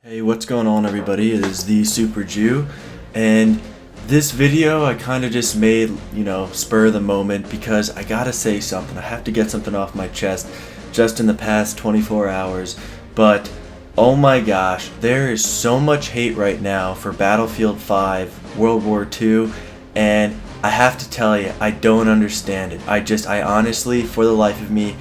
Hey, what's going on everybody? It is the Super Jew, and this video I kind of just made, spur of the moment because I gotta say something. I have to get something off my chest just in the past 24 hours, but oh my gosh, there is so much hate right now for Battlefield 5, World War II, and I have to tell you, I don't understand it. I honestly, for the life of me,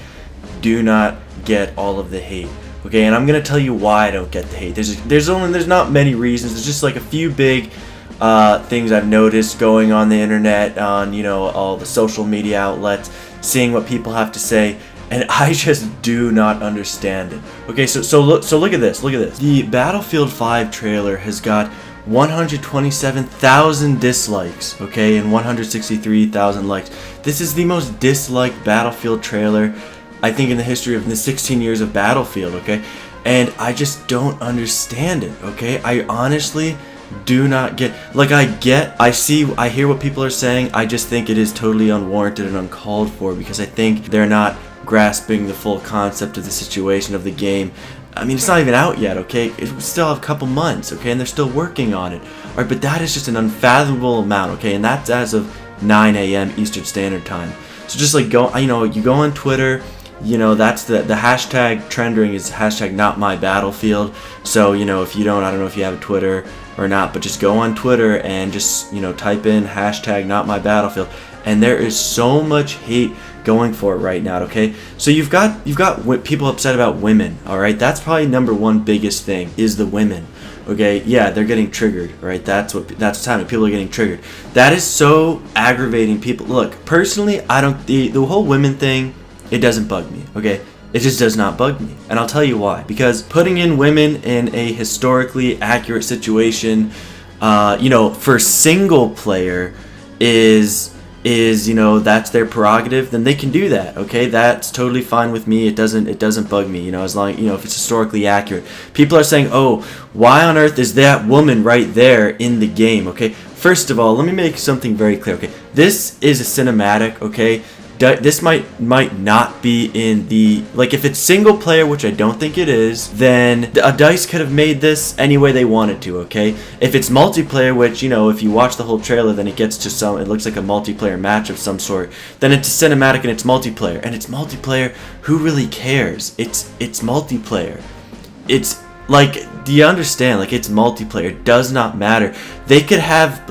do not get all of the hate. Okay, and I'm gonna tell you why I don't get the hate. There's not many reasons. There's just like a few big things I've noticed going on the internet, on all the social media outlets, seeing what people have to say, and I just do not understand it. Okay, so look at this. Look at this. The Battlefield 5 trailer has got 127,000 dislikes, okay, and 163,000 likes. This is the most disliked Battlefield trailer I think in the history of the 16 years of Battlefield, okay? And I just don't understand it, okay? I honestly do not get, I hear what people are saying. I just think it is totally unwarranted and uncalled for because I think they're not grasping the full concept of the situation of the game. I mean, it's not even out yet, okay? It still have a couple months, okay? And they're still working on it. All right, but that is just an unfathomable amount, okay? And that's as of 9 a.m. Eastern Standard Time. So just you go on Twitter. That's the hashtag trending is hashtag not my battlefield. So if you don't, I don't know if you have a Twitter or not, but just go on Twitter and just type in hashtag not my battlefield, and there is so much hate going for it right now. Okay, so you've got people upset about women. All right, that's probably number one biggest thing is the women. Okay, yeah, they're getting triggered, right? That's what's happening. People are getting triggered. That is so aggravating. People, look, personally, I don't the whole women thing. It doesn't bug me, okay? It just does not bug me. And I'll tell you why. Because putting in women in a historically accurate situation, for single player is that's their prerogative, then they can do that, okay? That's totally fine with me. It doesn't bug me, as long, if it's historically accurate. People are saying, "Oh, why on earth is that woman right there in the game?" Okay? First of all, let me make something very clear, okay? This is a cinematic, okay? This might not be in the, if it's single player, which I don't think it is, then DICE could have made this any way they wanted to, okay? If it's multiplayer, which, if you watch the whole trailer, then it looks like a multiplayer match of some sort, then it's a cinematic and it's multiplayer. And it's multiplayer, who really cares? It's multiplayer. It's, do you understand? It's multiplayer, it does not matter. They could have,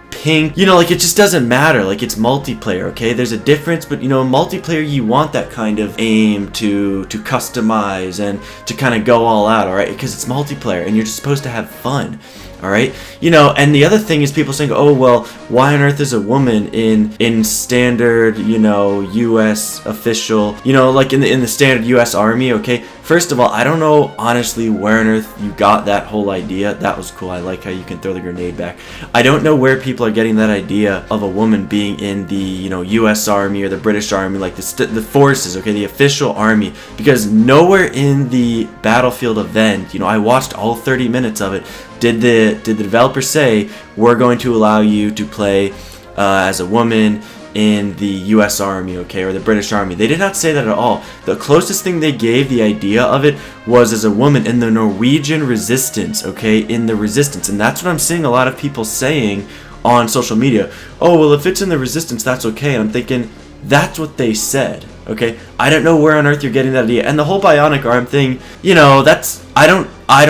pink, it just doesn't matter. It's multiplayer, okay? There's a difference, but in multiplayer you want that kind of aim to customize and to kind of go all out, all right? Because it's multiplayer and you're just supposed to have fun. All right, and the other thing is people saying, "Oh, well, why on earth is a woman in standard, U.S. official, in the standard U.S. Army?" Okay, first of all, I don't know honestly where on earth you got that whole idea. That was cool. I like how you can throw the grenade back. I don't know where people are getting that idea of a woman being in the U.S. Army or the British Army, the forces, okay, the official army, because nowhere in the Battlefield event, I watched all 30 minutes of it. Did the developer say we're going to allow you to play as a woman in the U.S. Army, okay, or the British Army? They did not say that at all. The closest thing they gave the idea of it was as a woman in the Norwegian resistance, okay, in the resistance, and that's what I'm seeing a lot of people saying on social media. "Oh, well, if it's in the resistance, that's okay." And I'm thinking, that's what they said, okay? I don't know where on earth you're getting that idea. And the whole bionic arm thing, that's, I don't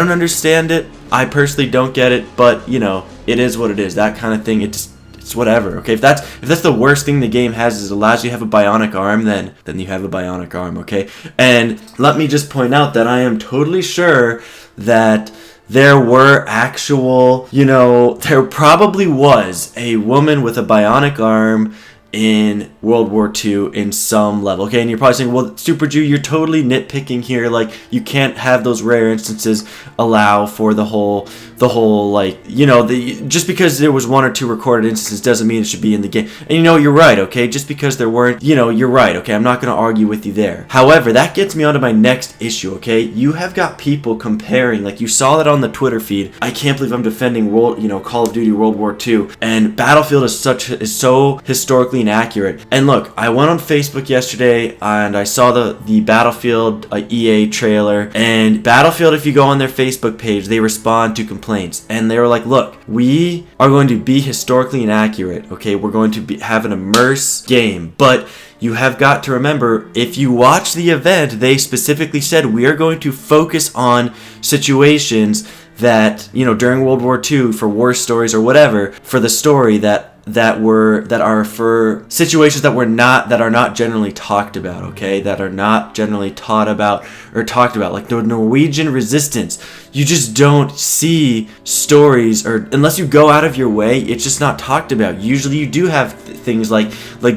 understand it. I personally don't get it, but it is what it is. That kind of thing, it's whatever. Okay, if that's the worst thing the game has is it allows you to have a bionic arm, then you have a bionic arm. Okay, and let me just point out that I am totally sure that there were actual, there probably was a woman with a bionic arm in World War II in some level, okay? And you're probably saying, "Well, Super Jew, you're totally nitpicking here. You can't have those rare instances allow for the whole just because there was one or two recorded instances doesn't mean it should be in the game." And you're right, okay? Just because there weren't, you're right, okay? I'm not going to argue with you there. However, that gets me onto my next issue, okay? You have got people comparing, you saw that on the Twitter feed. I can't believe I'm defending Call of Duty World War II, and Battlefield is so historically historically inaccurate. And look, I went on Facebook yesterday and I saw the Battlefield EA trailer, and Battlefield, if you go on their Facebook page, they respond to complaints, and they were like, look, we are going to be historically inaccurate, okay? We're going to have an immerse game, but you have got to remember, if you watch the event, they specifically said we are going to focus on situations that, you know, during World War II, for war stories or whatever, for the story that are for situations that are not generally talked about, okay? That are not generally taught about or talked about, like the Norwegian resistance. You just don't see stories, or unless you go out of your way, it's just not talked about. Usually you do have things like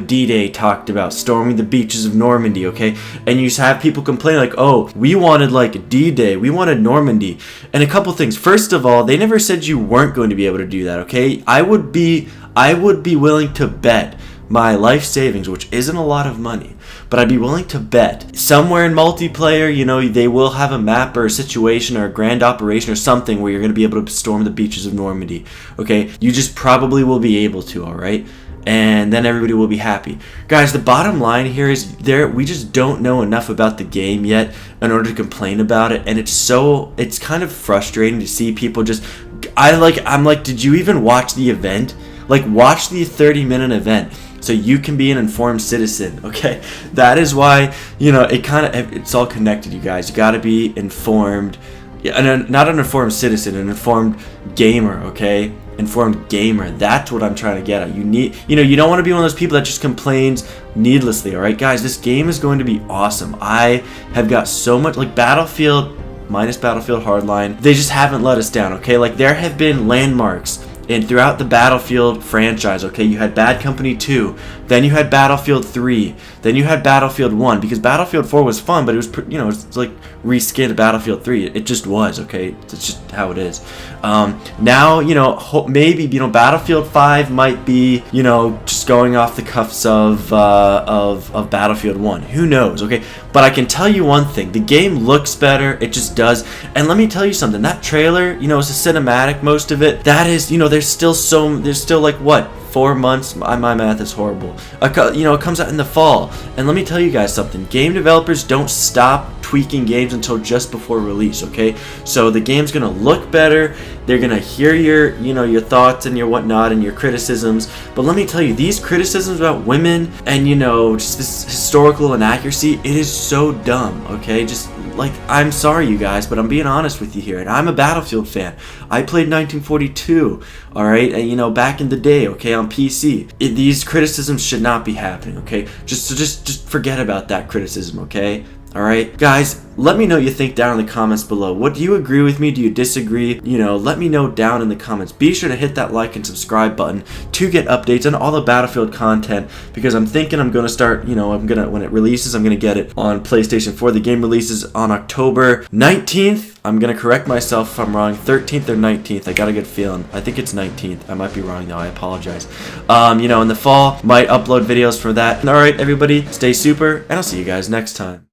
D-Day talked about, storming the beaches of Normandy, okay? And you have people complain like, oh, we wanted like D-Day, we wanted Normandy. And a couple things. First of all, they never said you weren't going to be able to do that, okay? I would be willing to bet my life savings, which isn't a lot of money, but I'd be willing to bet somewhere in multiplayer, you know, they will have a map or a situation or a grand operation or something where you're going to be able to storm the beaches of Normandy, okay? You just probably will be able to, all right? And then everybody will be happy. Guys, the bottom line here is we just don't know enough about the game yet in order to complain about it, and it's kind of frustrating to see people just I'm like, did you even watch the event? Like, watch the 30-minute event so you can be an informed citizen, okay? That is why, you know, it's all connected, you guys. You got to be informed. Not an informed citizen, an informed gamer, okay? Informed gamer. That's what I'm trying to get at. You don't want to be one of those people that just complains needlessly, all right? Guys, this game is going to be awesome. I have got so much, like, Battlefield, minus Battlefield Hardline, they just haven't let us down, okay? Like, there have been landmarks and throughout the Battlefield franchise, okay, you had Bad Company 2, then you had Battlefield 3, then you had Battlefield 1, because Battlefield 4 was fun, but it was, it's like reskinned Battlefield 3. It just was, okay? It's just how it is. Now, maybe, Battlefield 5 might be, just going off the cuffs of Battlefield 1. Who knows, okay? But I can tell you one thing. The game looks better. It just does. And let me tell you something. That trailer, it's a cinematic, most of it. That is, there's still like, what? 4 months. My math is horrible. It comes out in the fall. And let me tell you guys something. Game developers don't stop tweaking games until just before release, okay? So the game's gonna look better. They're gonna hear your thoughts and your whatnot and your criticisms. But let me tell you, these criticisms about women and just this historical inaccuracy, it is so dumb, okay? Just like, I'm sorry, you guys, but I'm being honest with you here, and I'm a Battlefield fan. I played 1942, all right, and back in the day, okay, on PC. These criticisms should not be happening, okay? Just forget about that criticism, okay? All right, guys, let me know what you think down in the comments below. What do you agree with me? Do you disagree? Let me know down in the comments. Be sure to hit that like and subscribe button to get updates on all the Battlefield content, because I'm thinking I'm going to start, when it releases, I'm going to get it on PlayStation 4. The game releases on October 19th. I'm going to correct myself if I'm wrong. 13th or 19th. I got a good feeling. I think it's 19th. I might be wrong though. I apologize. In the fall, might upload videos for that. All right, everybody, stay super, and I'll see you guys next time.